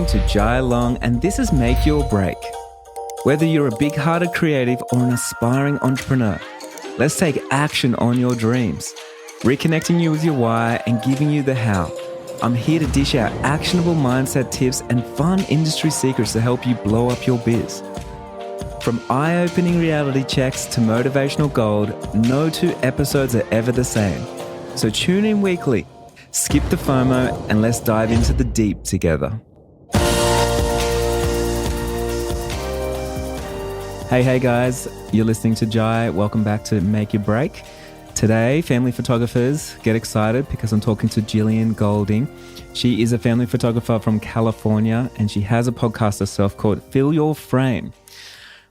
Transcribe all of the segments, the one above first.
listening to Jai Long, and this is Make Your Break. Whether you're a big-hearted creative or an aspiring entrepreneur, let's take action on your dreams, reconnecting you with your why and giving you the how. I'm here to dish out actionable mindset tips and fun industry secrets to help you blow up your biz. From eye-opening reality checks to motivational gold, no two episodes are ever the same. So tune in weekly, skip the FOMO, and let's dive into the deep together. Hey guys, you're listening to Jai. Welcome back to Make Your Break. Today, family photographers, get excited because I'm talking to Jillian Goulding. She is a family photographer from California, and she has a podcast herself called Fill Your Frame,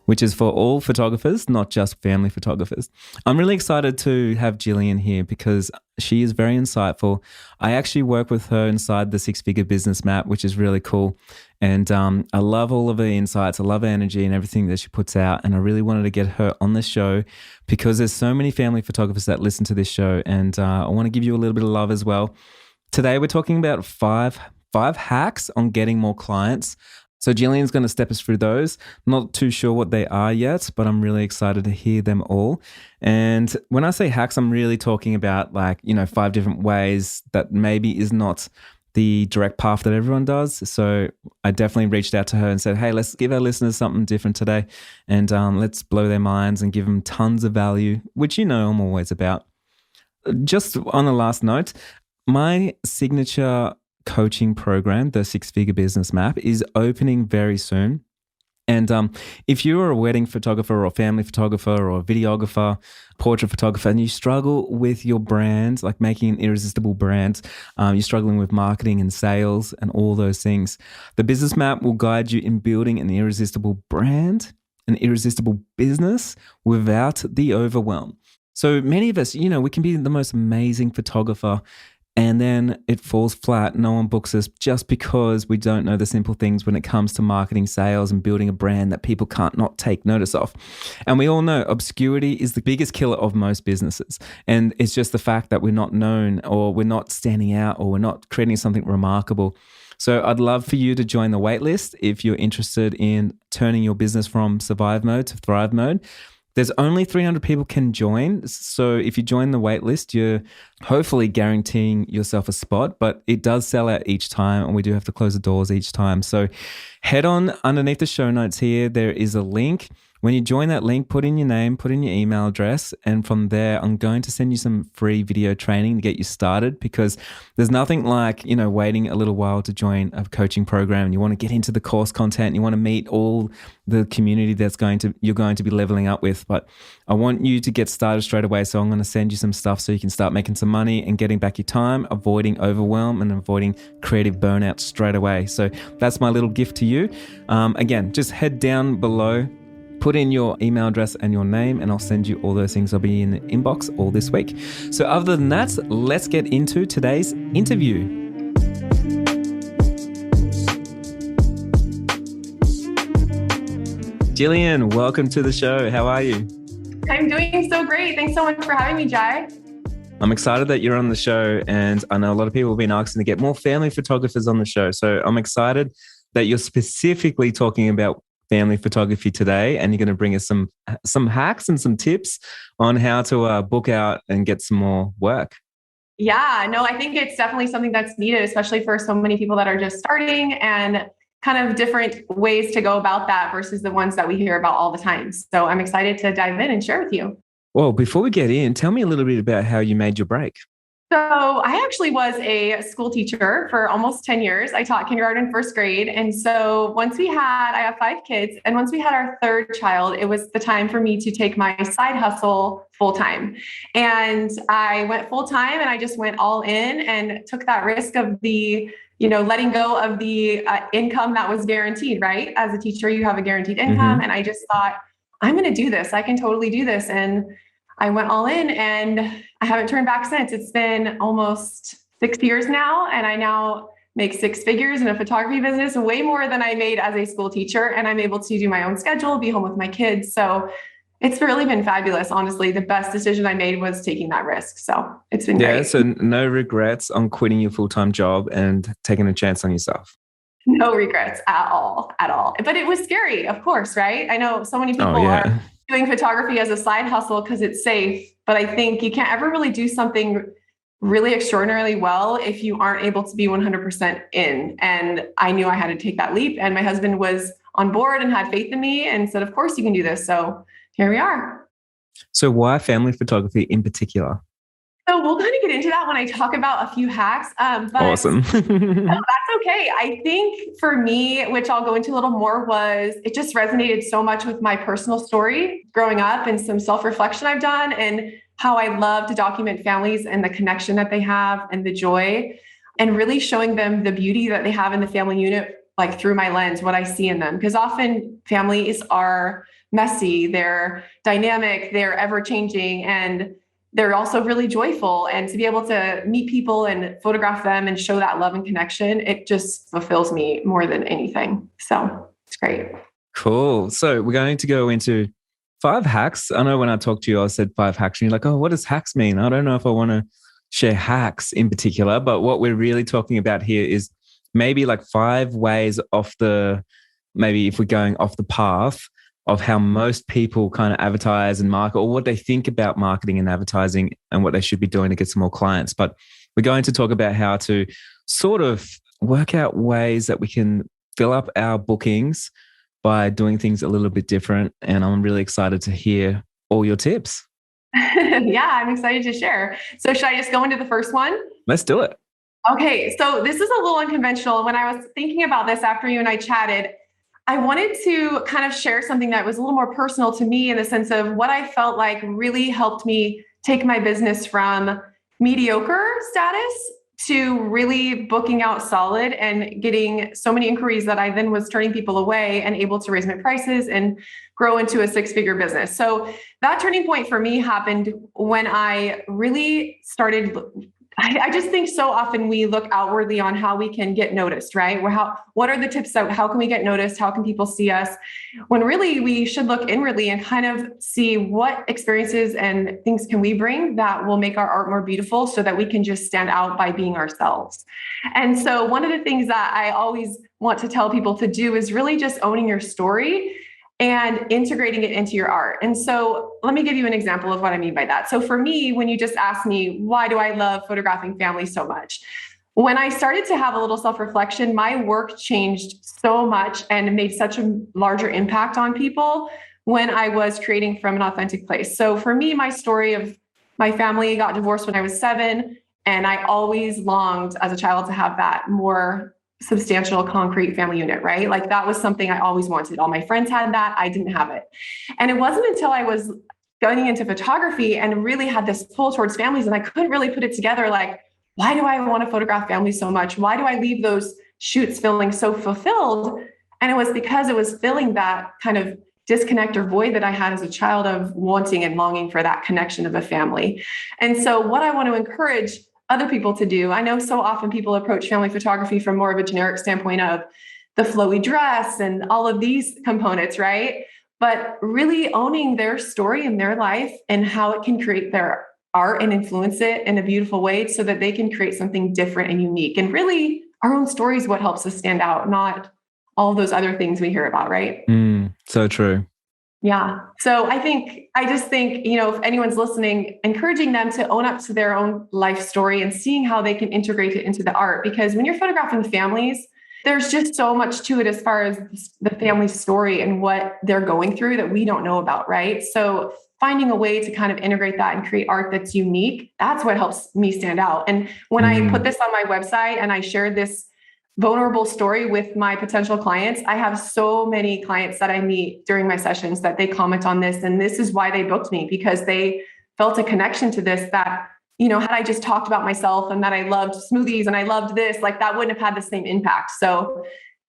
which is for all photographers, not just family photographers. I'm really excited to have Jillian here because she is very insightful. I actually work with her inside the Six-Figure Business Map, which is really cool. And I love all of her insights. I love her energy and everything that she puts out. And I really wanted to get her on the show because there's so many family photographers that listen to this show. And I want to give you a little bit of love as well. Today, we're talking about five hacks on getting more clients. So Jillian's going to step us through those. Not too sure what they are yet, but I'm really excited to hear them all. And when I say hacks, I'm really talking about 5 different ways that maybe is not the direct path that everyone does. So I definitely reached out to her and said, hey, let's give our listeners something different today and let's blow their minds and give them tons of value, which I'm always about. Just on a last note, my signature coaching program, the Six-Figure Business Map, is opening very soon. And if you're a wedding photographer or family photographer or a videographer, portrait photographer, and you struggle with your brand, like making an irresistible brand, you're struggling with marketing and sales and all those things, the business map will guide you in building an irresistible brand, an irresistible business without the overwhelm. So many of us, we can be the most amazing photographer, and then it falls flat. No one books us just because we don't know the simple things when it comes to marketing, sales, and building a brand that people can't not take notice of. And we all know obscurity is the biggest killer of most businesses. And it's just the fact that we're not known, or we're not standing out, or we're not creating something remarkable. So I'd love for you to join the waitlist if you're interested in turning your business from survive mode to thrive mode. There's only 300 people can join. So if you join the waitlist, you're hopefully guaranteeing yourself a spot, but it does sell out each time and we do have to close the doors each time. So head on underneath the show notes here. There is a link. When you join that link, put in your name, put in your email address, and from there, I'm going to send you some free video training to get you started, because there's nothing like, waiting a little while to join a coaching program and you want to get into the course content, you want to meet all the community you're going to be leveling up with. But I want you to get started straight away. So I'm going to send you some stuff so you can start making some money and getting back your time, avoiding overwhelm and avoiding creative burnout straight away. So that's my little gift to you. Again, just head down below, put in your email address and your name, and I'll send you all those things. I'll be in the inbox all this week. So other than that, let's get into today's interview. Jillian, welcome to the show. How are you? I'm doing so great. Thanks so much for having me, Jai. I'm excited that you're on the show, and I know a lot of people have been asking to get more family photographers on the show. So I'm excited that you're specifically talking about family photography today, and you're going to bring us some hacks and some tips on how to book out and get some more work. Yeah, no, I think it's definitely something that's needed, especially for so many people that are just starting, and kind of different ways to go about that versus the ones that we hear about all the time. So I'm excited to dive in and share with you. Well, before we get in, tell me a little bit about how you made your break. So I actually was a school teacher for almost 10 years. I taught kindergarten, first grade. And so I have 5 kids. And once we had our 3rd child, it was the time for me to take my side hustle full-time. And I went full-time, and I just went all in and took that risk of the, letting go of the income that was guaranteed, right? As a teacher, you have a guaranteed income. And I just thought, I'm going to do this. I can totally do this. And I went all in, and I haven't turned back since. It's been almost 6 years now, and I now make 6 figures in a photography business, way more than I made as a school teacher. And I'm able to do my own schedule, be home with my kids. So it's really been fabulous. Honestly, the best decision I made was taking that risk. So it's been great. Yeah, so no regrets on quitting your full-time job and taking a chance on yourself. No regrets at all. But it was scary, of course, right? I know so many Oh, people are yeah. doing photography as a side hustle because it's safe, but I think you can't ever really do something really extraordinarily well if you aren't able to be 100% in. And I knew I had to take that leap, and my husband was on board and had faith in me and said, of course you can do this. So here we are. So, why family photography in particular? So we'll kind of get into that when I talk about a few hacks. But Awesome. that's okay. I think for me, which I'll go into a little more, was it just resonated so much with my personal story growing up and some self-reflection I've done and how I love to document families and the connection that they have and the joy and really showing them the beauty that they have in the family unit, like through my lens, what I see in them. Because often families are messy, they're dynamic, they're ever changing, and they're also really joyful. And to be able to meet people and photograph them and show that love and connection, it just fulfills me more than anything. So it's great. Cool. So, we're going to go into 5 hacks. I know when I talked to you, I said 5 hacks, and you're like, oh, what does hacks mean? I don't know if I want to share hacks in particular, but what we're really talking about here is maybe like 5 ways off the, maybe if we're going off the path of how most people kind of advertise and market, or what they think about marketing and advertising and what they should be doing to get some more clients. But we're going to talk about how to sort of work out ways that we can fill up our bookings by doing things a little bit different. And I'm really excited to hear all your tips. Yeah, I'm excited to share. So should I just go into the first one? Let's do it. Okay, so this is a little unconventional. When I was thinking about this after you and I chatted, I wanted to kind of share something that was a little more personal to me in the sense of what I felt like really helped me take my business from mediocre status to really booking out solid and getting so many inquiries that I then was turning people away and able to raise my prices and grow into a 6-figure business. So that turning point for me happened when I really started. I just think so often we look outwardly on how we can get noticed, right? What are the tips that, how can we get noticed? How can people see us? When really we should look inwardly and kind of see what experiences and things can we bring that will make our art more beautiful so that we can just stand out by being ourselves. And so one of the things that I always want to tell people to do is really just owning your story and integrating it into your art. And so let me give you an example of what I mean by that. So for me, when you just asked me, why do I love photographing families so much? When I started to have a little self-reflection, my work changed so much and made such a larger impact on people when I was creating from an authentic place. So for me, my story of my family got divorced when I was 7, and I always longed as a child to have that more substantial concrete family unit, right? Like that was something I always wanted. All my friends had that. I didn't have it. And it wasn't until I was going into photography and really had this pull towards families and I couldn't really put it together. Like, why do I want to photograph families so much? Why do I leave those shoots feeling so fulfilled? And it was because it was filling that kind of disconnect or void that I had as a child of wanting and longing for that connection of a family. And so what I want to encourage other people to do. I know so often people approach family photography from more of a generic standpoint of the flowy dress and all of these components, right? But really owning their story and their life and how it can create their art and influence it in a beautiful way so that they can create something different and unique. And really, our own story is what helps us stand out, not all those other things we hear about, right? So true. Yeah. So I just think, if anyone's listening, encouraging them to own up to their own life story and seeing how they can integrate it into the art. Because when you're photographing families, there's just so much to it as far as the family story and what they're going through that we don't know about, right? So finding a way to kind of integrate that and create art that's unique, that's what helps me stand out. And when I put this on my website and I shared this vulnerable story with my potential clients, I have so many clients that I meet during my sessions that they comment on this. And this is why they booked me, because they felt a connection to this that, had I just talked about myself and that I loved smoothies and I loved this, like that wouldn't have had the same impact. So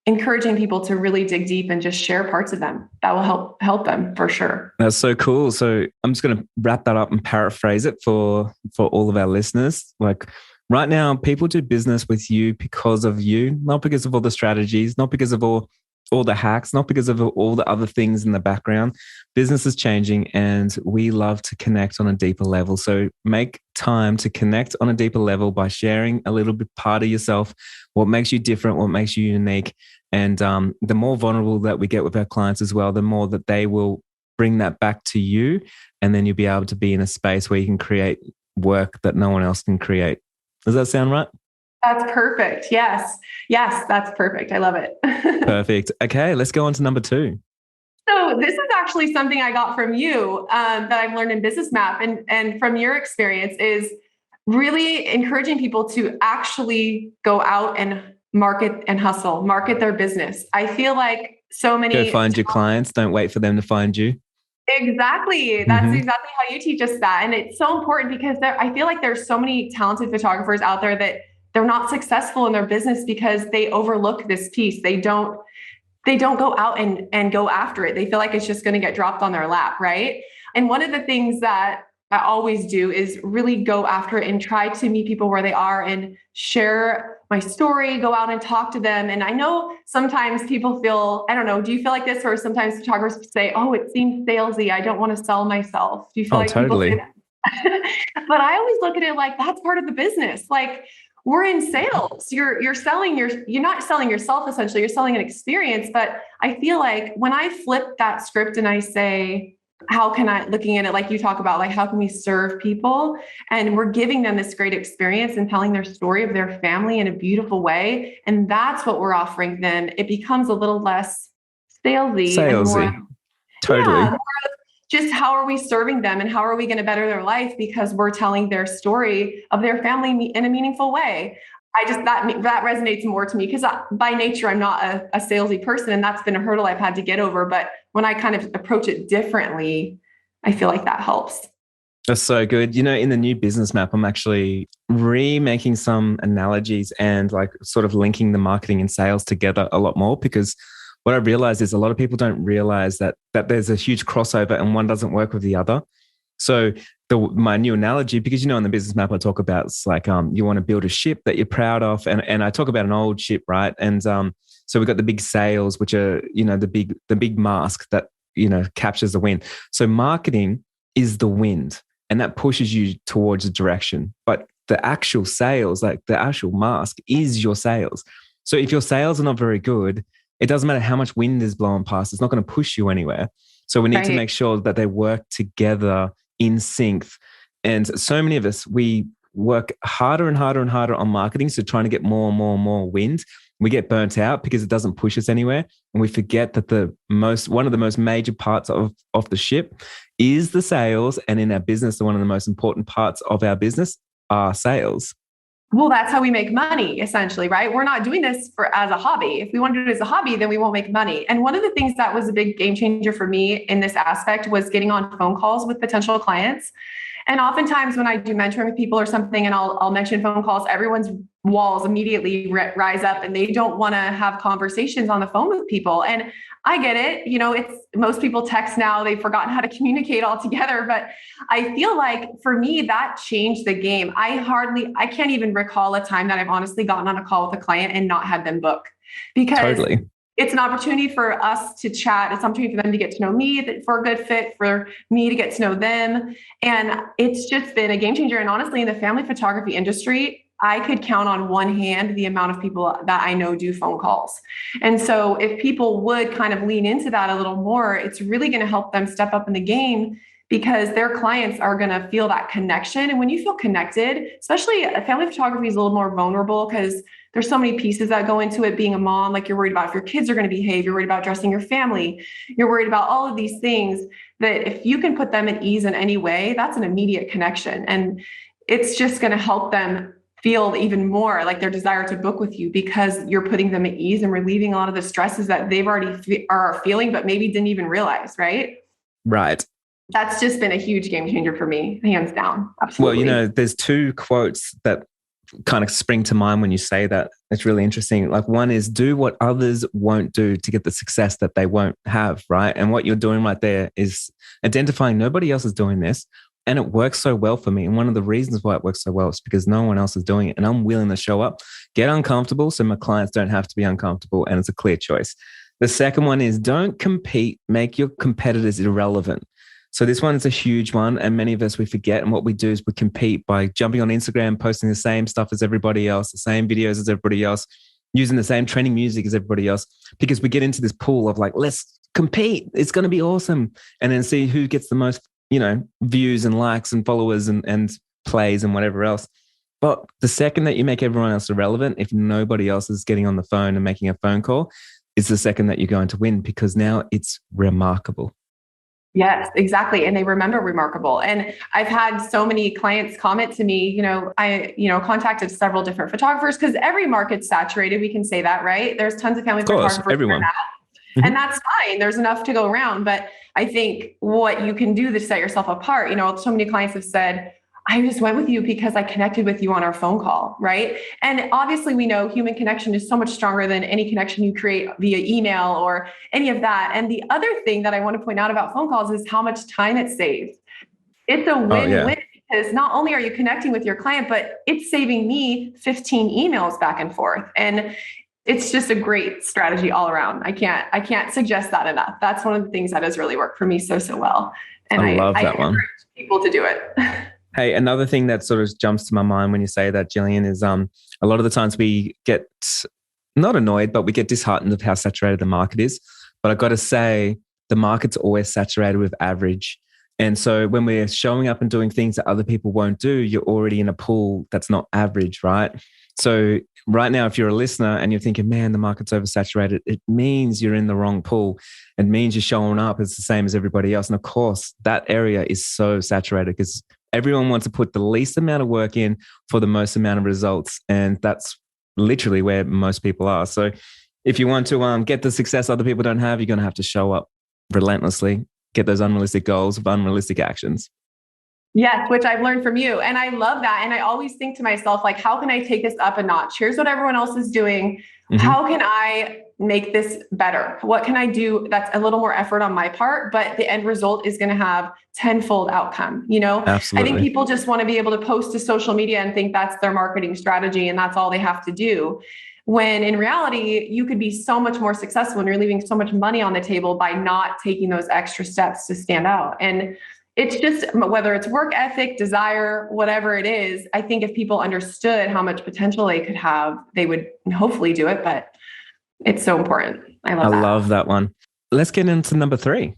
encouraging people to really dig deep and just share parts of them that will help them for sure. That's so cool. So I'm just going to wrap that up and paraphrase it for all of our listeners. Like, right now, people do business with you because of you, not because of all the strategies, not because of all all the hacks, not because of all the other things in the background. Business is changing and we love to connect on a deeper level. So make time to connect on a deeper level by sharing a little bit part of yourself, what makes you different, what makes you unique. And the more vulnerable that we get with our clients as well, the more that they will bring that back to you. And then you'll be able to be in a space where you can create work that no one else can create. Does that sound right? That's perfect. Yes. Yes, that's perfect. I love it. Perfect. Okay, let's go on to number 2. So this is actually something I got from you that I've learned in Business Map and from your experience is really encouraging people to actually go out and market and hustle, market their business. I feel like so many... Go find your clients. Don't wait for them to find you. Exactly. That's exactly how you teach us that. And it's so important because I feel like there's so many talented photographers out there that they're not successful in their business because they overlook this piece. They don't go out and go after it. They feel like it's just going to get dropped on their lap, right? And one of the things that I always do is really go after it and try to meet people where they are and share my story, go out and talk to them. And I know sometimes people feel, I don't know, do you feel like this? Or sometimes photographers say, oh, it seems salesy. I don't want to sell myself. Do you feel like totally. People say that? But I always look at it like that's part of the business. Like we're in sales. You're not selling yourself essentially, you're selling an experience. But I feel like when I flip that script and I say, how can I, looking at it like you talk about, like, how can we serve people? And we're giving them this great experience and telling their story of their family in a beautiful way. And that's what we're offering them. It becomes a little less salesy. And more, totally. Yeah, more just how are we serving them and how are we going to better their life because we're telling their story of their family in a meaningful way. That resonates more to me because by nature, I'm not a salesy person. And that's been a hurdle I've had to get over. But when I kind of approach it differently, I feel like that helps. That's so good. You know, in the new business map, I'm actually remaking some analogies and like sort of linking the marketing and sales together a lot more because what I realized is a lot of people don't realize that there's a huge crossover and one doesn't work with the other. So my new analogy, because, you know, in the business map, I talk about it's like you want to build a ship that you're proud of. And I talk about an old ship, right? And so we've got the big sails, which are, you know, the big mast that, you know, captures the wind. So marketing is the wind and that pushes you towards a direction. But the actual sails, like the actual mast is your sails. So if your sails are not very good, it doesn't matter how much wind is blowing past. It's not going to push you anywhere. So we need to make sure that they work together in sync. And so many of us, we work harder and harder and harder on marketing. So trying to get more and more and more wind. We get burnt out because it doesn't push us anywhere. And we forget that one of the most major parts of the ship is the sales. And in our business, one of the most important parts of our business are sales. Well, that's how we make money, essentially, right? We're not doing this as a hobby. If we want to do it as a hobby, then we won't make money. And one of the things that was a big game changer for me in this aspect was getting on phone calls with potential clients. And oftentimes when I do mentoring with people or something, and I'll mention phone calls, everyone's walls immediately rise up and they don't want to have conversations on the phone with people. And I get it. You know, most people text now, they've forgotten how to communicate altogether. But I feel like for me, that changed the game. I can't even recall a time that I've honestly gotten on a call with a client and not had them book because it's an opportunity for us to chat. It's an opportunity for them to get to know me, for a good fit, for me to get to know them. And it's just been a game changer. And honestly, in the family photography industry, I could count on one hand the amount of people that I know do phone calls. And so if people would kind of lean into that a little more, it's really going to help them step up in the game because their clients are going to feel that connection. And when you feel connected, especially family photography is a little more vulnerable because there's so many pieces that go into it. Being a mom, like you're worried about if your kids are going to behave, you're worried about dressing your family, you're worried about all of these things that if you can put them at ease in any way, that's an immediate connection. And it's just going to help them feel even more like their desire to book with you because you're putting them at ease and relieving a lot of the stresses that they've already are feeling, but maybe didn't even realize, right? Right. That's just been a huge game changer for me, hands down. Absolutely. Well, you know, there's two quotes that kind of spring to mind when you say that. It's really interesting. Like one is do what others won't do to get the success that they won't have, right? And what you're doing right there is identifying nobody else is doing this. And it works so well for me. And one of the reasons why it works so well is because no one else is doing it. And I'm willing to show up, get uncomfortable so my clients don't have to be uncomfortable. And it's a clear choice. The second one is don't compete, make your competitors irrelevant. So this one is a huge one. And many of us, we forget. And what we do is we compete by jumping on Instagram, posting the same stuff as everybody else, the same videos as everybody else, using the same trending music as everybody else, because we get into this pool of like, let's compete. It's going to be awesome. And then see who gets the most, views and likes and followers and plays and whatever else. But the second that you make everyone else irrelevant, if nobody else is getting on the phone and making a phone call, is the second that you're going to win, because now it's remarkable. Yes, exactly. And they remember remarkable. And I've had so many clients comment to me, I contacted several different photographers because every market's saturated. We can say that, right? There's tons of family photographers. Everyone. Mm-hmm. And that's fine. There's enough to go around. But I think what you can do to set yourself apart, so many clients have said, I just went with you because I connected with you on our phone call, right? And obviously we know human connection is so much stronger than any connection you create via email or any of that. And the other thing that I want to point out about phone calls is how much time it saves. It's a win-win because not only are you connecting with your client, but it's saving me 15 emails back and forth. And it's just a great strategy all around. I can't suggest that enough. That's one of the things that has really worked for me so well. And I love that one. Encourage people to do it. Hey, another thing that sort of jumps to my mind when you say that, Jillian, is a lot of the times we get not annoyed, but we get disheartened of how saturated the market is. But I've got to say, the market's always saturated with average. And so when we're showing up and doing things that other people won't do, you're already in a pool that's not average, right? So right now, if you're a listener and you're thinking, man, the market's oversaturated, it means you're in the wrong pool. It means you're showing up as the same as everybody else. And of course, that area is so saturated because everyone wants to put the least amount of work in for the most amount of results. And that's literally where most people are. So if you want to get the success other people don't have, you're going to have to show up relentlessly, get those unrealistic goals of unrealistic actions. Yes, which I've learned from you. And I love that. And I always think to myself, like, how can I take this up a notch? Here's what everyone else is doing. Mm-hmm. How can I make this better? What can I do that's a little more effort on my part, but the end result is going to have tenfold outcome, Absolutely. I think people just want to be able to post to social media and think that's their marketing strategy and that's all they have to do. When in reality, you could be so much more successful and you're leaving so much money on the table by not taking those extra steps to stand out. And it's just, whether it's work ethic, desire, whatever it is, I think if people understood how much potential they could have, they would hopefully do it. But it's so important. I love that one. Let's get into number 3.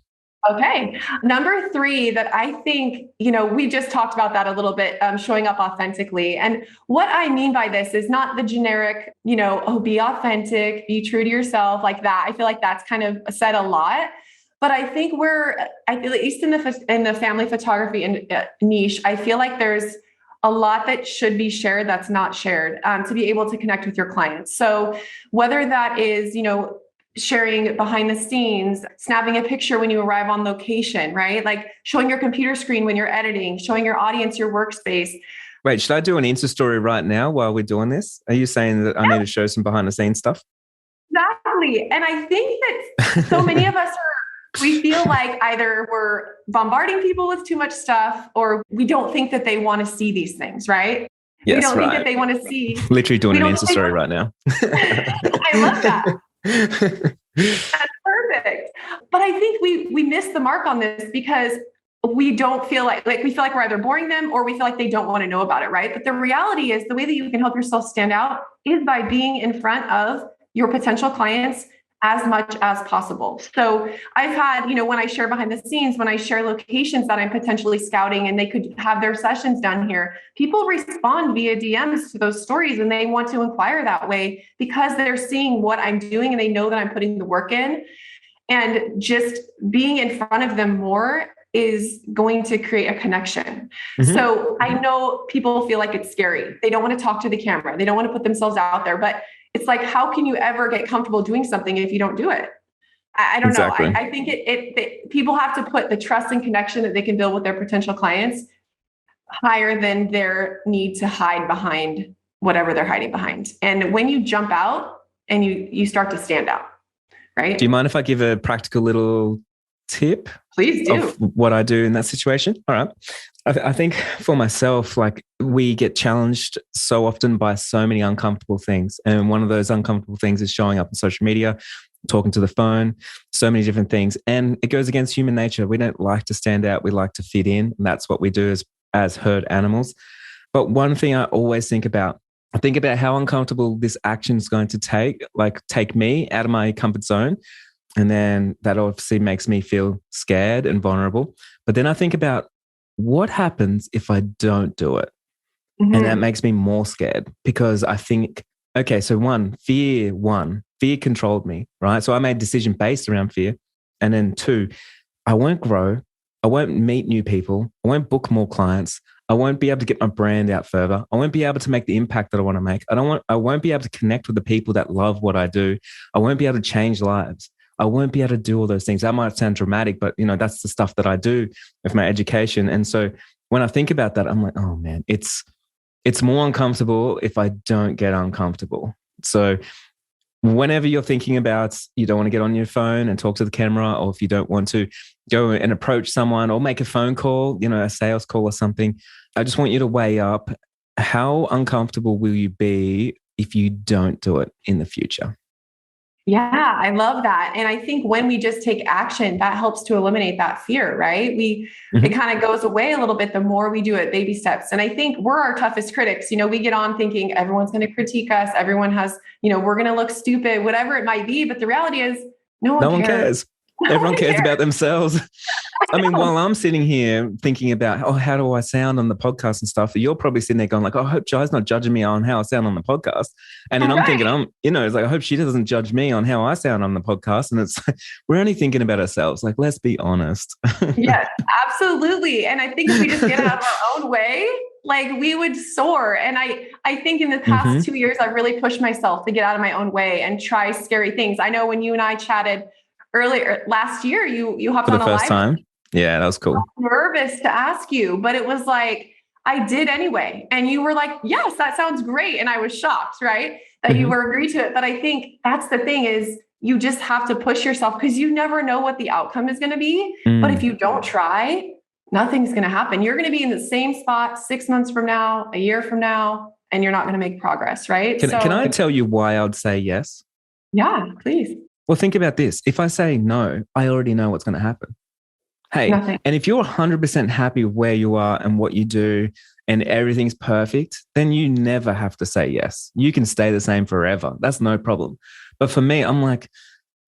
Okay. Number 3 that I think, we just talked about that a little bit, showing up authentically. And what I mean by this is not the generic, be authentic, be true to yourself like that. I feel like that's kind of said a lot. But I think at least in the family photography niche, I feel like there's a lot that should be shared that's not shared to be able to connect with your clients. So whether that is, sharing behind the scenes, snapping a picture when you arrive on location, right? Like showing your computer screen when you're editing, showing your audience your workspace. Wait, should I do an Insta story right now while we're doing this? Are you saying that I need to show some behind the scenes stuff? Exactly. And I think that so many of us we feel like either we're bombarding people with too much stuff or we don't think that they want to see these things, right? Yes, we don't think that they want to see. Literally doing an Insta story right now. I love that. That's perfect. But I think we miss the mark on this because we don't feel like we feel like we're either boring them or we feel like they don't want to know about it, right? But the reality is the way that you can help yourself stand out is by being in front of your potential clients as much as possible. So I've had, when I share behind the scenes, when I share locations that I'm potentially scouting and they could have their sessions done here, people respond via DMs to those stories and they want to inquire that way because they're seeing what I'm doing and they know that I'm putting the work in. And just being in front of them more is going to create a connection. Mm-hmm. So I know people feel like it's scary. They don't want to talk to the camera. They don't want to put themselves out there, but it's like, how can you ever get comfortable doing something if you don't do it? I don't know. I think people have to put the trust and connection that they can build with their potential clients higher than their need to hide behind whatever they're hiding behind. And when you jump out and you start to stand out, right? Do you mind if I give a practical little tip? Please do. Of what I do in that situation? All right. I think for myself, like we get challenged so often by so many uncomfortable things. And one of those uncomfortable things is showing up on social media, talking to the phone, so many different things. And it goes against human nature. We don't like to stand out. We like to fit in. And that's what we do as herd animals. But one thing I always think about, I think about how uncomfortable this action is going to take me out of my comfort zone. And then that obviously makes me feel scared and vulnerable. But then I think about what happens if I don't do it? Mm-hmm. And that makes me more scared because I think, okay, so fear controlled me, right? So I made a decision based around fear. And then 2, I won't grow. I won't meet new people. I won't book more clients. I won't be able to get my brand out further. I won't be able to make the impact that I want to make. I won't be able to connect with the people that love what I do. I won't be able to change lives. I won't be able to do all those things. That might sound dramatic, but that's the stuff that I do with my education. And so when I think about that, I'm like, oh man, it's more uncomfortable if I don't get uncomfortable. So whenever you're thinking about, you don't want to get on your phone and talk to the camera, or if you don't want to go and approach someone or make a phone call, a sales call or something, I just want you to weigh up, how uncomfortable will you be if you don't do it in the future? Yeah, I love that. And I think when we just take action, that helps to eliminate that fear, right? It kind of goes away a little bit the more we do it, baby steps. And I think we're our toughest critics. We get on thinking everyone's going to critique us. Everyone has, we're going to look stupid, whatever it might be. But the reality is no one cares. Everyone cares about themselves. I mean, while I'm sitting here thinking about, how do I sound on the podcast and stuff, you're probably sitting there going like, I hope Jai's not judging me on how I sound on the podcast. And then I'm thinking, it's like, I hope she doesn't judge me on how I sound on the podcast. And it's like, we're only thinking about ourselves. Like, let's be honest. Yes, absolutely. And I think if we just get out of our own way, like we would soar. And I think in the past 2 years, I've really pushed myself to get out of my own way and try scary things. I know when you and I chatted earlier last year, you hopped on a live. For the first time. Yeah, that was cool. I was nervous to ask you, but it was like, I did anyway. And you were like, yes, that sounds great. And I was shocked, right? That you were agreed to it. But I think that's the thing is you just have to push yourself because you never know what the outcome is going to be. But if you don't try, nothing's going to happen. You're going to be in the same spot 6 months from now, a year from now, and you're not going to make progress, right? Can I tell you why I would say yes? Yeah, please. Well, think about this. If I say no, I already know what's going to happen. Hey, nothing. And if you're 100% happy with where you are and what you do and everything's perfect, then you never have to say yes. You can stay the same forever. That's no problem. But for me, I'm like,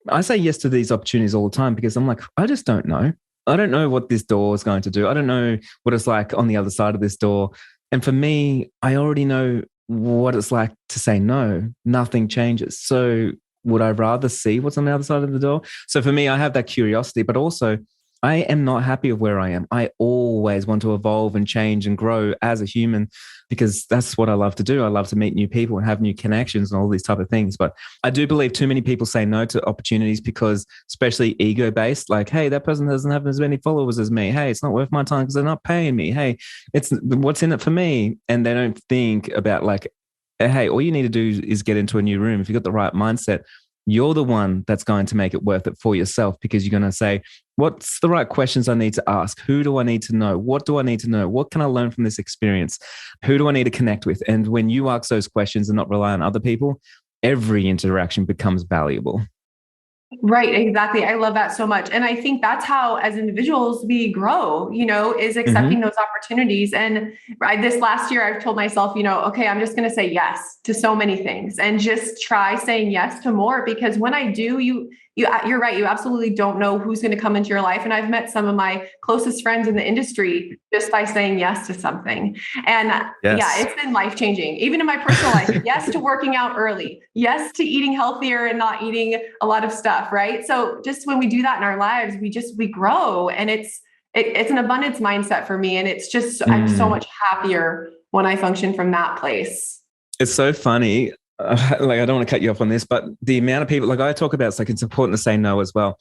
I say yes to these opportunities all the time because I'm like, I just don't know. I don't know what this door is going to do. I don't know what it's like on the other side of this door. And for me, I already know what it's like to say no. Nothing changes. So would I rather see what's on the other side of the door? So for me, I have that curiosity, but also I am not happy with where I am. I always want to evolve and change and grow as a human because that's what I love to do. I love to meet new people and have new connections and all these type of things. But I do believe too many people say no to opportunities because, especially ego-based, like, hey, that person doesn't have as many followers as me. Hey, it's not worth my time because they're not paying me. Hey, it's what's in it for me? And they don't think about like, hey, all you need to do is get into a new room. If you've got the right mindset, you're the one that's going to make it worth it for yourself because you're going to say, what's the right questions I need to ask? Who do I need to know? What do I need to know? What can I learn from this experience? Who do I need to connect with? And when you ask those questions and not rely on other people, every interaction becomes valuable. Right, exactly. I love that so much. And I think that's how, as individuals, we grow, is accepting those opportunities. And this last year, I've told myself, okay, I'm just going to say yes to so many things and just try saying yes to more, because when I do, you're right. You absolutely don't know who's going to come into your life. And I've met some of my closest friends in the industry just by saying yes to something. And yeah, it's been life-changing, even in my personal life. Yes to working out early. Yes to eating healthier and not eating a lot of stuff, right? So just when we do that in our lives, we grow, and it's an abundance mindset for me. And it's just, I'm so much happier when I function from that place. It's so funny. I don't want to cut you off on this, but the amount of people, like I talk about, it's important to say no as well.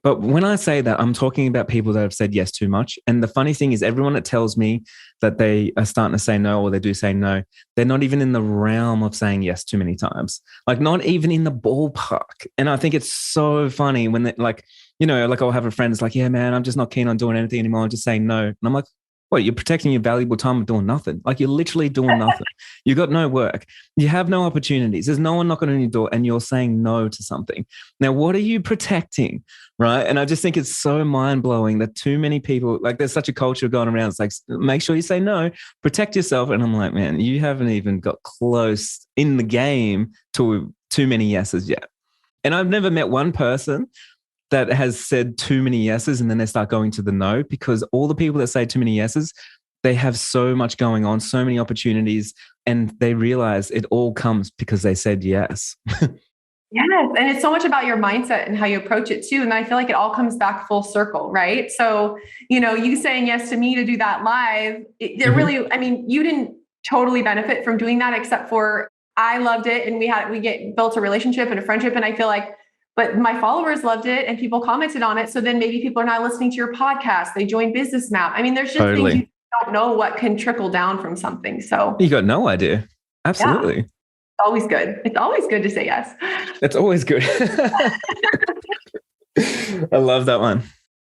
But when I say that, I'm talking about people that have said yes too much. And the funny thing is, everyone that tells me that they are starting to say no, or they do say no, they're not even in the realm of saying yes too many times, like not even in the ballpark. And I think it's so funny when they, like I'll have a friend that's like, yeah, man, I'm just not keen on doing anything anymore. I'm just saying no. And I'm like, What, you're protecting your valuable time of doing nothing. Like you're literally doing nothing. You got no work. You have no opportunities. There's no one knocking on your door and you're saying no to something. Now, what are you protecting? Right. And I just think it's so mind blowing that too many people, like there's such a culture going around. It's like, make sure you say no, protect yourself. And I'm like, man, you haven't even got close in the game to too many yeses yet. And I've never met one person that has said too many yeses and then they start going to the no, because all the people that say too many yeses, they have so much going on, so many opportunities, and they realize it all comes because they said yes. Yes. And it's so much about your mindset and how you approach it too. And I feel like it all comes back full circle, right? So, you saying yes to me to do that live, really, I mean, you didn't totally benefit from doing that, except for I loved it. And we built a relationship and a friendship. And I feel like, but my followers loved it and people commented on it. So then maybe people are not listening to your podcast. They join Business Map. I mean, there's just things you don't know what can trickle down from something. So you got no idea. Absolutely. Yeah. It's always good. It's always good to say yes. It's always good. I love that one.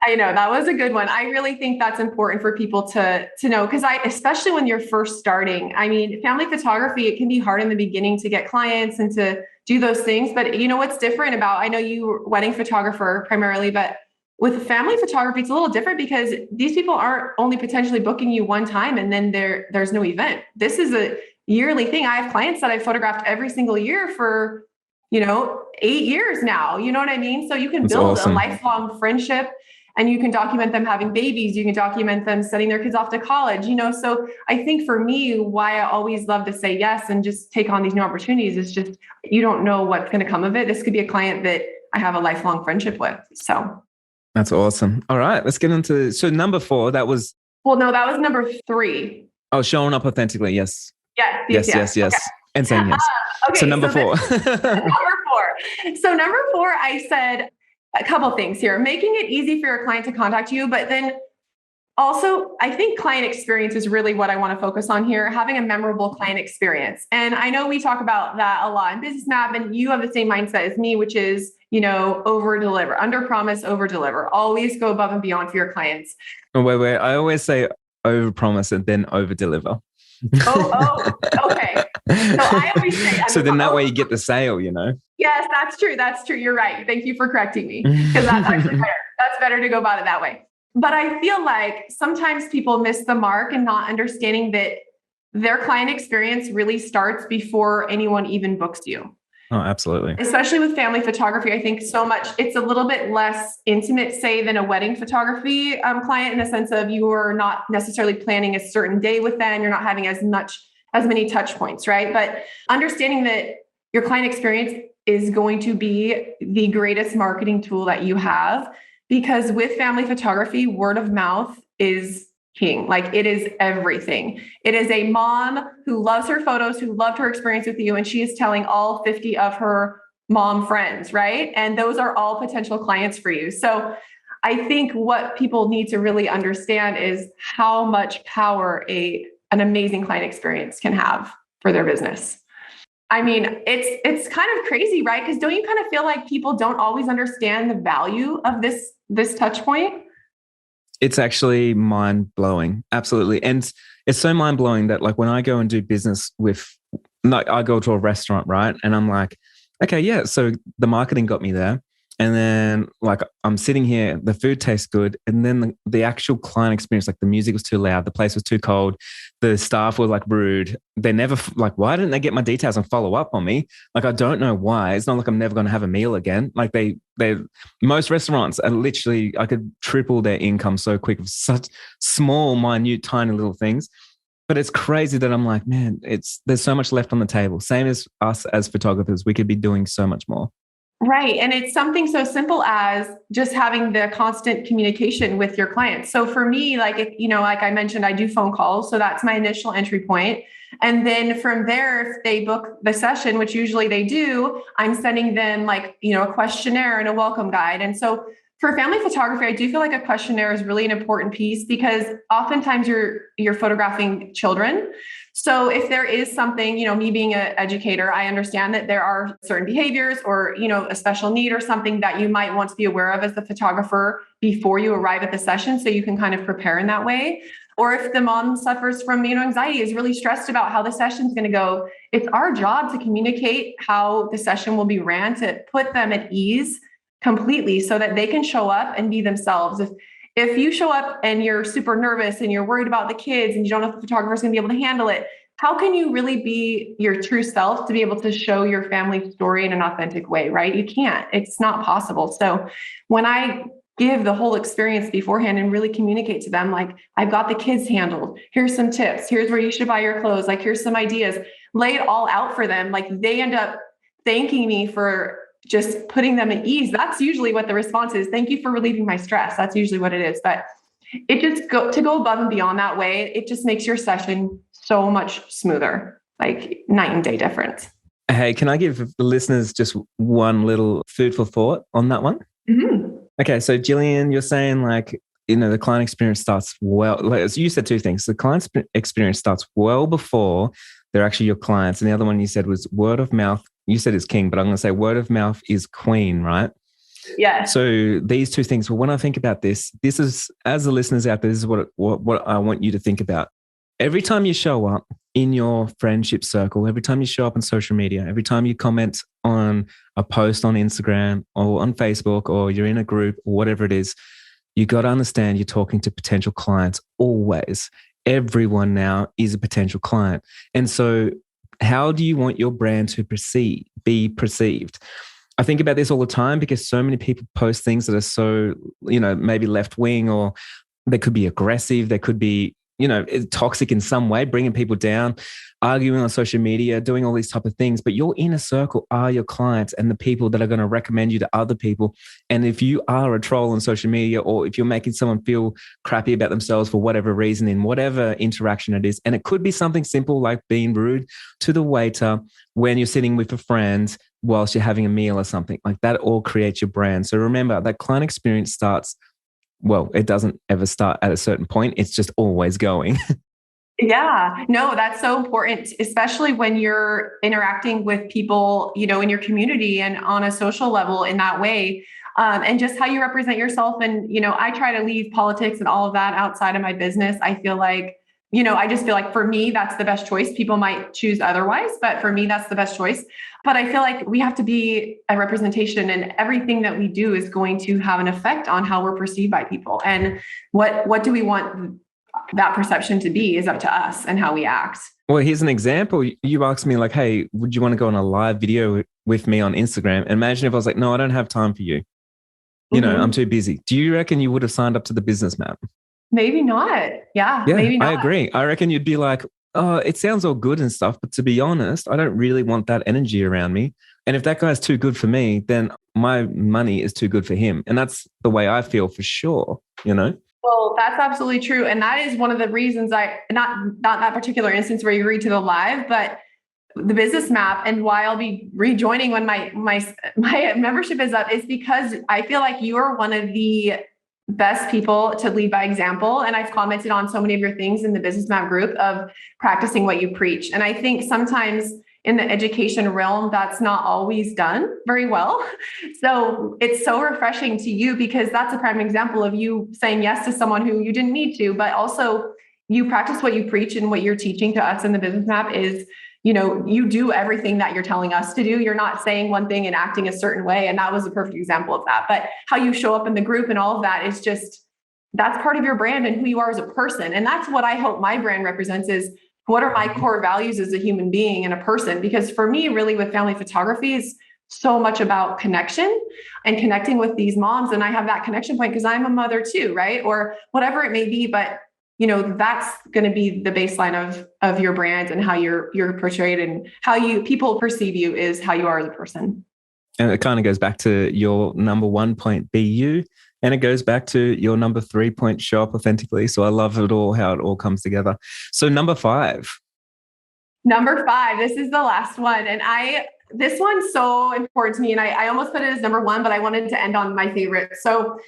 I know that was a good one. I really think that's important for people to know, because especially when you're first starting, I mean, family photography, it can be hard in the beginning to get clients and to do those things. But what's different about, I know you were a wedding photographer primarily, but with family photography, it's a little different because these people aren't only potentially booking you one time and then there's no event. This is a yearly thing. I have clients that I've photographed every single year for, 8 years now. You know what I mean? So you can build a lifelong friendship. And you can document them having babies. You can document them sending their kids off to college, So I think for me, why I always love to say yes and just take on these new opportunities is just, you don't know what's going to come of it. This could be a client that I have a lifelong friendship with. So that's awesome. All right, let's get into, so number 4, that was. Well, no, that was number 3. Oh, showing up authentically. Yes. Yes. Okay. And saying yes. Okay, so number 4. Number 4. So number 4, I said, a couple things here, making it easy for your client to contact you. But then also, I think client experience is really what I want to focus on here, having a memorable client experience. And I know we talk about that a lot in Business Map, and you have the same mindset as me, which is, over deliver, under promise, over deliver, always go above and beyond for your clients. Oh, wait. I always say over promise and then over deliver. Okay. So I always say, so then that way you get the sale, Yes, that's true. That's true. You're right. Thank you for correcting me, because that's actually better. That's better to go about it that way. But I feel like sometimes people miss the mark and not understanding that their client experience really starts before anyone even books you. Oh, absolutely. Especially with family photography, I think so much, it's a little bit less intimate, say, than a wedding photography client, in the sense of you are not necessarily planning a certain day with them. You're not having as many touch points, right? But understanding that your client experience is going to be the greatest marketing tool that you have, because with family photography, word of mouth is king. Like, it is everything. It is a mom who loves her photos, who loved her experience with you, and she is telling all 50 of her mom friends, right? And those are all potential clients for you. So I think what people need to really understand is how much power an amazing client experience can have for their business. I mean, it's kind of crazy, right? Because don't you kind of feel like people don't always understand the value of this touch point? It's actually mind blowing. Absolutely. And it's so mind blowing that, like, when I go and do business with, like, I go to a restaurant, right? And I'm like, okay, yeah. So the marketing got me there. And then, like, I'm sitting here, the food tastes good. And then the actual client experience, like, the music was too loud, the place was too cold, the staff were, like, rude. They never, like, why didn't they get my details and follow up on me? Like, I don't know why. It's not like I'm never going to have a meal again. Like, most restaurants are literally, I could triple their income so quick with such small, minute, tiny little things. But it's crazy that I'm like, man, there's so much left on the table. Same as us as photographers, we could be doing so much more. Right. And it's something so simple as just having the constant communication with your clients. So for me, like, like I mentioned, I do phone calls. So that's my initial entry point. And then from there, if they book the session, which usually they do, I'm sending them a questionnaire and a welcome guide. And so for family photography, I do feel like a questionnaire is really an important piece, because oftentimes you're photographing children. So if there is something, me being an educator, I understand that there are certain behaviors or, a special need or something that you might want to be aware of as the photographer before you arrive at the session, so you can kind of prepare in that way. Or if the mom suffers from, anxiety, is really stressed about how the session's going to go, it's our job to communicate how the session will be ran, to put them at ease completely so that they can show up and be themselves. If you show up and you're super nervous and you're worried about the kids and you don't know if the photographer's going to be able to handle it, how can you really be your true self to be able to show your family story in an authentic way, right? You can't. It's not possible. So when I give the whole experience beforehand and really communicate to them, like, I've got the kids handled. Here's some tips. Here's where you should buy your clothes. Like, here's some ideas. Lay it all out for them. Like, they end up thanking me for just putting them at ease. That's usually what the response is. Thank you for relieving my stress. That's usually what it is. But it just to go above and beyond that way, it just makes your session so much smoother, like night and day difference. Hey, can I give the listeners just one little food for thought on that one? Mm-hmm. Okay, so Jillian, you're saying the client experience starts you said two things. The client experience starts well before they're actually your clients. And the other one you said was word of mouth. You said is king, but I'm going to say word of mouth is queen, right? Yeah. So these two things, well, when I think about this is, as the listeners out there, this is what I want you to think about. Every time you show up in your friendship circle, every time you show up on social media, every time you comment on a post on Instagram or on Facebook, or you're in a group or whatever it is, you got to understand you're talking to potential clients always. Everyone now is a potential client. And so how do you want your brand to be perceived? I think about this all the time because so many people post things that are so, maybe left wing, or they could be aggressive. They could be, toxic in some way, bringing people down, arguing on social media, doing all these type of things. But your inner circle are your clients and the people that are going to recommend you to other people. And if you are a troll on social media, or if you're making someone feel crappy about themselves for whatever reason, in whatever interaction it is, and it could be something simple like being rude to the waiter when you're sitting with a friend whilst you're having a meal or something like that, all creates your brand. So remember that client experience starts, well, it doesn't ever start at a certain point. It's just always going. Yeah, no, that's so important, especially when you're interacting with people, in your community and on a social level in that way. And just how you represent yourself. And, I try to leave politics and all of that outside of my business. I feel like, I just feel like for me, that's the best choice. People might choose otherwise, but for me, that's the best choice. But I feel like we have to be a representation, and everything that we do is going to have an effect on how we're perceived by people. And what do we want that perception to be is up to us and how we act. Well, here's an example. You asked me like, hey, would you want to go on a live video with me on Instagram? Imagine if I was like, no, I don't have time for you. I'm too busy. Do you reckon you would have signed up to the business map? Maybe not. Yeah, maybe not. I agree. I reckon you'd be like, oh, it sounds all good and stuff, but to be honest, I don't really want that energy around me. And if that guy's too good for me, then my money is too good for him. And that's the way I feel for sure, Well, that's absolutely true. And that is one of the reasons not that particular instance where you agreed to the live, but the business map, and why I'll be rejoining when my membership is up, is because I feel like you are one of the best people to lead by example. And I've commented on so many of your things in the business map group of practicing what you preach. And I think sometimes in the education realm, that's not always done very well. So it's so refreshing to you, because that's a prime example of you saying yes to someone who you didn't need to, but also you practice what you preach. And what you're teaching to us in the business map is, you do everything that you're telling us to do. You're not saying one thing and acting a certain way. And that was a perfect example of that. But how you show up in the group and all of that is just, that's part of your brand and who you are as a person. And that's what I hope my brand represents, is what are my core values as a human being and a person? Because for me, really, with family photography is so much about connection and connecting with these moms. And I have that connection point because I'm a mother too, right? Or whatever it may be. But that's going to be the baseline of your brand, and how you're portrayed, and how people perceive you is how you are as a person. And it kind of goes back to your number 1 point, be you. And it goes back to your number 3 point, show up authentically. So I love it all, how it all comes together. So number 5. Number 5, this is the last one. And this one's so important to me. And I almost put it as number 1, but I wanted to end on my favorite. So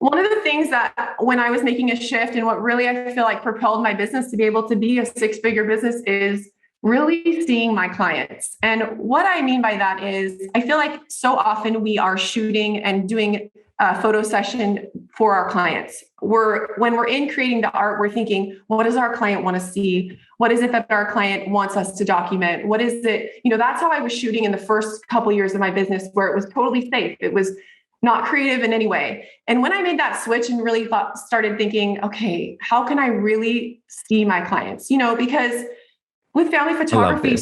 one of the things that when I was making a shift, and what really I feel like propelled my business to be able to be a 6-figure business, is really seeing my clients. And what I mean by that is, I feel like so often we are shooting and doing a photo session for our clients. When we're in creating the art, we're thinking, what does our client want to see? What is it that our client wants us to document? What is it? That's how I was shooting in the first couple of years of my business, where it was totally safe. It was not creative in any way. And when I made that switch and really started thinking, okay, how can I really see my clients? Because with family photography,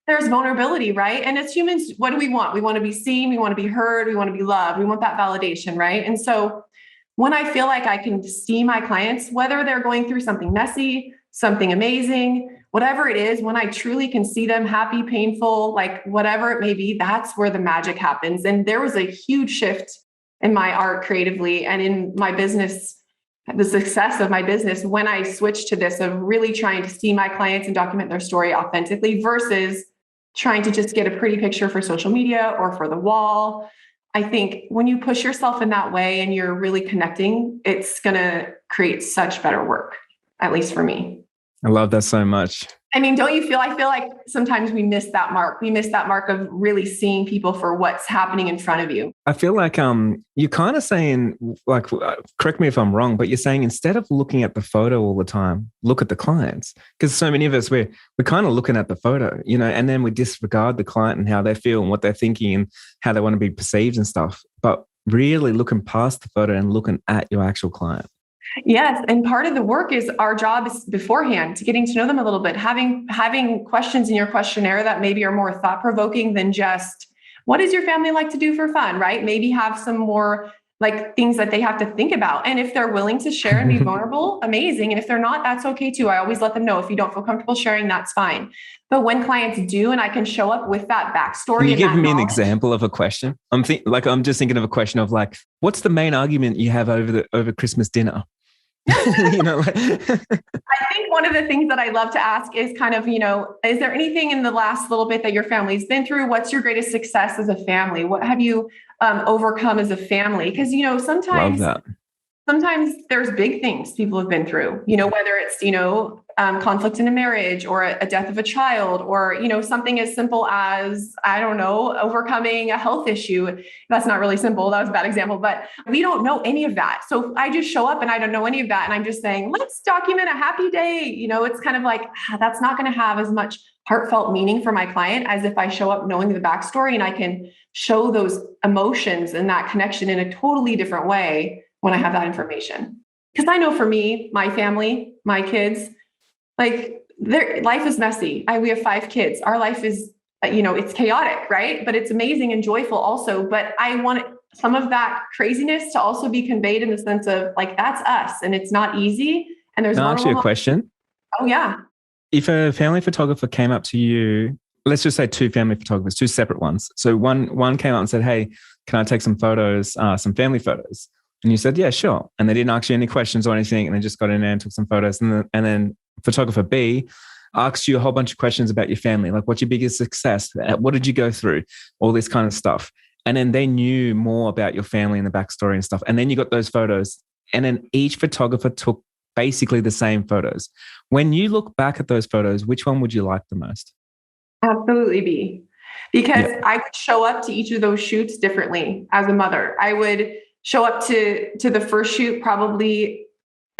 there's vulnerability, right? And as humans, what do we want? We want to be seen. We want to be heard. We want to be loved. We want that validation, right? And so when I feel like I can see my clients, whether they're going through something messy, something amazing, whatever it is, when I truly can see them happy, painful, like whatever it may be, that's where the magic happens. And there was a huge shift in my art creatively and in my business, the success of my business, when I switched to this of really trying to see my clients and document their story authentically versus trying to just get a pretty picture for social media or for the wall. I think when you push yourself in that way and you're really connecting, it's going to create such better work, at least for me. I love that so much. I mean, don't you feel, I feel like sometimes we miss that mark. We miss that mark of really seeing people for what's happening in front of you. I feel like you're kind of saying, like, correct me if I'm wrong, but you're saying instead of looking at the photo all the time, look at the clients. Because so many of us, we're kind of looking at the photo, and then we disregard the client and how they feel and what they're thinking and how they want to be perceived and stuff. But really looking past the photo and looking at your actual client. Yes. And part of the work is our job is beforehand to getting to know them a little bit, having questions in your questionnaire that maybe are more thought-provoking than just, what does your family like to do for fun, right? Maybe have some more like things that they have to think about. And if they're willing to share and be vulnerable, amazing. And if they're not, that's okay too. I always let them know, if you don't feel comfortable sharing, that's fine. But when clients do, and I can show up with that backstory. Can you give me an example of a question? I'm just thinking of a question of like, what's the main argument you have over Christmas dinner? I think one of the things that I love to ask is kind of, is there anything in the last little bit that your family's been through? What's your greatest success as a family? What have you overcome as a family? Because, sometimes there's big things people have been through, whether it's, conflict in a marriage or a death of a child or, something as simple as, I don't know, overcoming a health issue. That's not really simple. That was a bad example, but we don't know any of that. So I just show up and I don't know any of that. And I'm just saying, let's document a happy day. It's kind of like, that's not going to have as much heartfelt meaning for my client as if I show up knowing the backstory and I can show those emotions and that connection in a totally different way when I have that information. Because I know for me, my family, my kids, like their life is messy. We have 5 kids. Our life is, it's chaotic, right? But it's amazing and joyful also. But I want some of that craziness to also be conveyed in the sense of like, that's us and it's not easy. And there's actually a question. Oh yeah. If a family photographer came up to you, let's just say 2 family photographers, 2 separate ones. So one came up and said, hey, can I take some photos, some family photos? And you said, yeah, sure. And they didn't ask you any questions or anything. And they just got in there and took some photos. And then photographer B asked you a whole bunch of questions about your family. Like, what's your biggest success? What did you go through? All this kind of stuff. And then they knew more about your family and the backstory and stuff. And then you got those photos. And then each photographer took basically the same photos. When you look back at those photos, which one would you like the most? Absolutely B. Because I would show up to each of those shoots differently as a mother. I would show up to the first shoot probably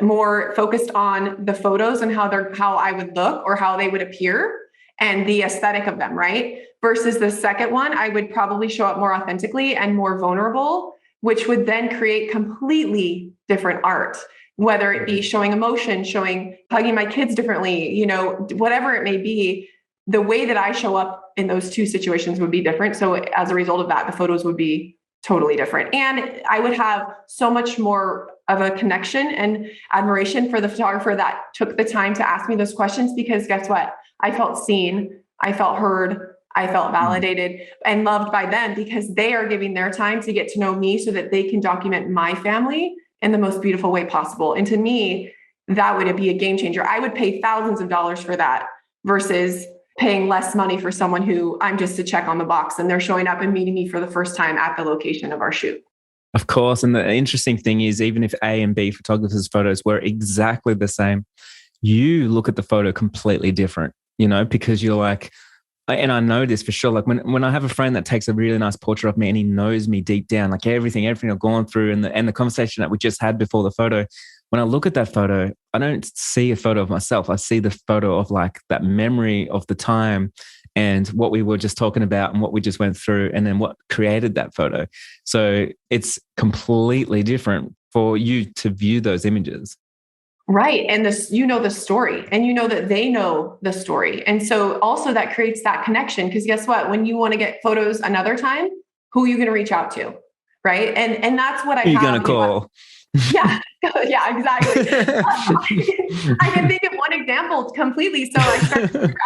more focused on the photos and how I would look or how they would appear and the aesthetic of them, right? Versus the second one, I would probably show up more authentically and more vulnerable, which would then create completely different art, whether it be showing emotion, hugging my kids differently, whatever it may be. The way that I show up in those 2 situations would be different. So as a result of that, the photos would be totally different. And I would have so much more of a connection and admiration for the photographer that took the time to ask me those questions, because guess what? I felt seen, I felt heard, I felt validated and loved by them because they are giving their time to get to know me so that they can document my family in the most beautiful way possible. And to me, that would be a game changer. I would pay thousands of dollars for that versus paying less money for someone who I'm just a check on the box and they're showing up and meeting me for the first time at the location of our shoot. Of course. And the interesting thing is, even if A and B photographers' photos were exactly the same, you look at the photo completely different, because you're like, and I know this for sure. Like when I have a friend that takes a really nice portrait of me and he knows me deep down, like everything I've gone through and the conversation that we just had before the photo, when I look at that photo, I don't see a photo of myself. I see the photo of like that memory of the time and what we were just talking about and what we just went through and then what created that photo. So it's completely different for you to view those images. Right. And this, you know, the story and you know that they know the story. And so also that creates that connection. Because guess what? When you want to get photos another time, who are you going to reach out to? Right. And that's what I Who are you have. going to call? Yeah. Yeah, exactly. I can think of one example completely. So I started grabbing this.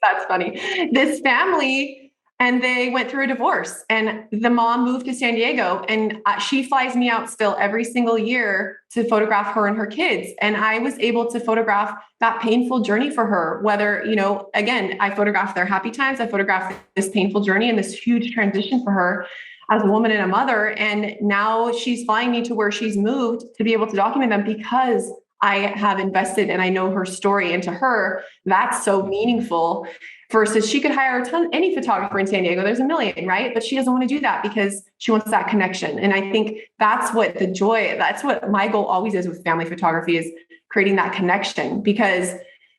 That's funny. This family, and they went through a divorce, and the mom moved to San Diego, and she flies me out still every single year to photograph her and her kids. And I was able to photograph that painful journey for her. Whether, you know, again, I photographed their happy times, I photographed this painful journey and this huge transition for her as a woman and a mother. And now she's flying me to where she's moved to be able to document them because I have invested and I know her story. And to her, that's so meaningful versus she could hire any photographer in San Diego. There's a million, right? But she doesn't want to do that because she wants that connection. And I think that's what that's what my goal always is with family photography, is creating that connection, because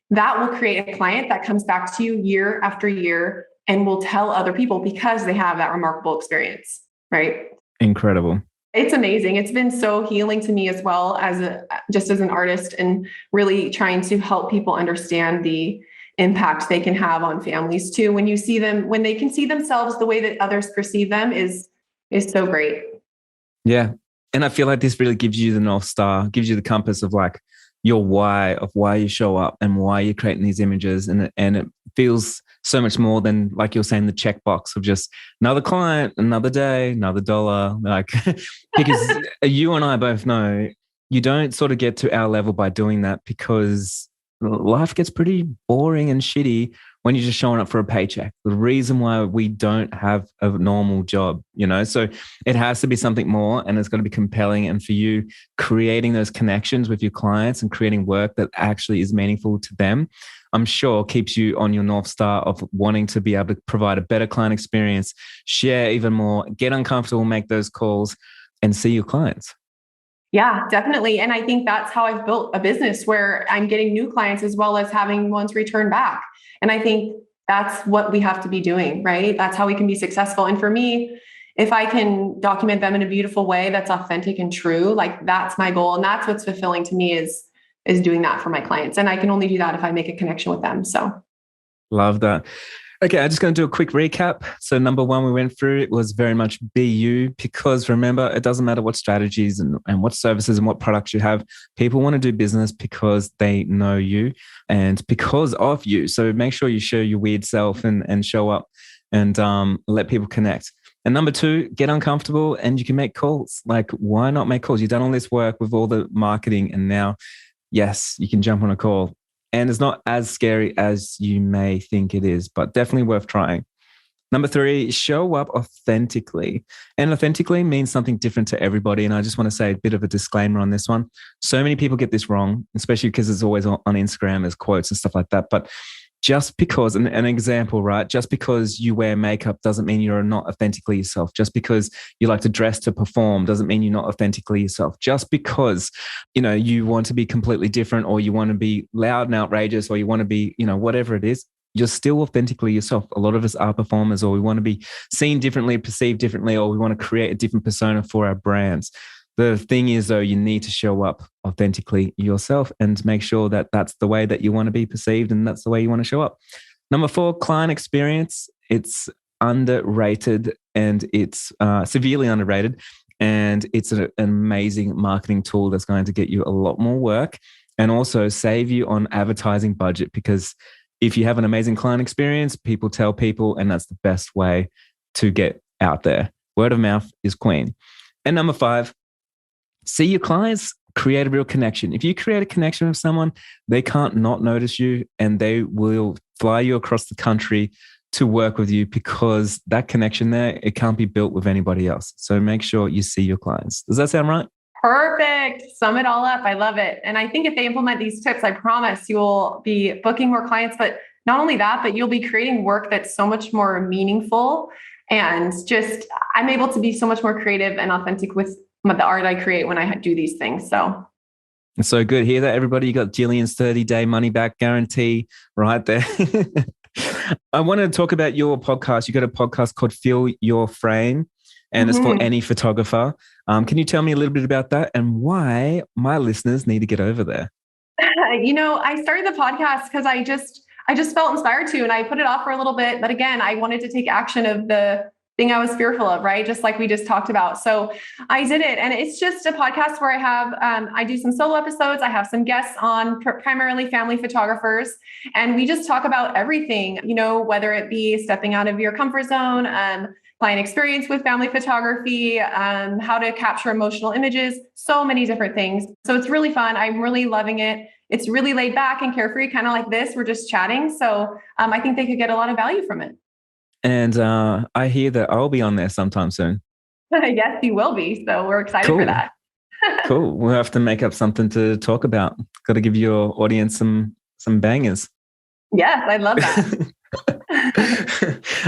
that will create a client that comes back to you year after year and will tell other people because they have that remarkable experience, right? Incredible. It's amazing. It's been so healing to me as well as just as an artist, and really trying to help people understand the impact they can have on families too. When you see them, when they can see themselves the way that others perceive them is so great. Yeah. And I feel like this really gives you the North Star, gives you the compass of like your why, of why you show up and why you're creating these images. And it feels so much more than, like you're saying, the checkbox of just another client, another day, another dollar. Like, because you and I both know you don't sort of get to our level by doing that, because life gets pretty boring and shitty when you're just showing up for a paycheck. The reason why we don't have a normal job, you know, so it has to be something more, and it's got to be compelling. And for you, creating those connections with your clients and creating work that actually is meaningful to them, I'm sure keeps you on your North Star of wanting to be able to provide a better client experience, share even more, get uncomfortable, make those calls, and see your clients. Yeah, definitely. And I think that's how I've built a business where I'm getting new clients as well as having ones return back. And I think that's what we have to be doing, right? That's how we can be successful. And for me, if I can document them in a beautiful way that's authentic and true, like that's my goal. And that's what's fulfilling to me is doing that for my clients. And I can only do that if I make a connection with them. So love that. Okay, I'm just going to do a quick recap. So number one we went through, it was very much be you, because remember, it doesn't matter what strategies and what services and what products you have. People want to do business because they know you and because of you. So make sure you show your weird self and show up and let people connect. And number two, get uncomfortable and you can make calls. Like, why not make calls? You've done all this work with all the marketing and now, yes, you can jump on a call. And it's not as scary as you may think it is, but definitely worth trying. Number three, show up authentically. And authentically means something different to everybody. And I just want to say a bit of a disclaimer on this one. So many people get this wrong, especially because it's always on Instagram as quotes and stuff like that. But just because, an example, right? Just because you wear makeup doesn't mean you're not authentically yourself. Just because you like to dress to perform doesn't mean you're not authentically yourself. Just because, you know, you want to be completely different, or you want to be loud and outrageous, or you want to be, you know, whatever it is, you're still authentically yourself. A lot of us are performers, or we want to be seen differently, perceived differently, or we want to create a different persona for our brands. The thing is, though, you need to show up authentically yourself and make sure that that's the way that you want to be perceived and that's the way you want to show up. Number four, client experience. It's underrated and it's severely underrated. And it's an amazing marketing tool that's going to get you a lot more work and also save you on advertising budget, because if you have an amazing client experience, people tell people, and that's the best way to get out there. Word of mouth is queen. And number five, see your clients, create a real connection. If you create a connection with someone, they can't not notice you and they will fly you across the country to work with you, because that connection there, it can't be built with anybody else. So make sure you see your clients. Does that sound right? perfect. Sum it all up. I love it. And I think if they implement these tips, I promise you will be booking more clients, but not only that, but you'll be creating work that's so much more meaningful. And just, I'm able to be so much more creative and authentic with the art I create when I do these things. So it's so good. Hear that, everybody? You got Jillian's 30-day money back guarantee right there. I want to talk about your podcast. You got a podcast called Feel Your Frame, and it's for any photographer. Can you tell me a little bit about that and why my listeners need to get over there? I started the podcast because I just felt inspired to, and I put it off for a little bit. But again, I wanted to take action of the thing I was fearful of, right? Just like we just talked about. So I did it. And it's just a podcast where I have, I do some solo episodes. I have some guests on, primarily family photographers. And we just talk about everything, whether it be stepping out of your comfort zone, client experience with family photography, how to capture emotional images, so many different things. So it's really fun. I'm really loving it. It's really laid back and carefree, kind of like this. We're just chatting. So I think they could get a lot of value from it. And I hear that I'll be on there sometime soon. Yes, you will be. So we're excited for that. Cool. We'll have to make up something to talk about. Got to give your audience some bangers. Yes, I love that.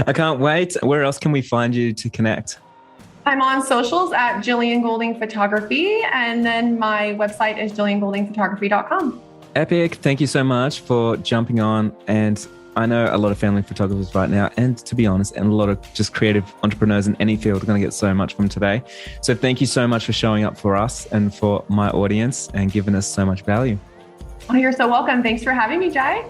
I can't wait. Where else can we find you to connect? I'm on socials at Jillian Goulding Photography. And then my website is jilliangouldingphotography.com. Epic. Thank you so much for jumping on. And I know a lot of family photographers right now, and to be honest, and a lot of just creative entrepreneurs in any field are going to get so much from today. So thank you so much for showing up for us and for my audience and giving us so much value. Oh, you're so welcome. Thanks for having me, Jai.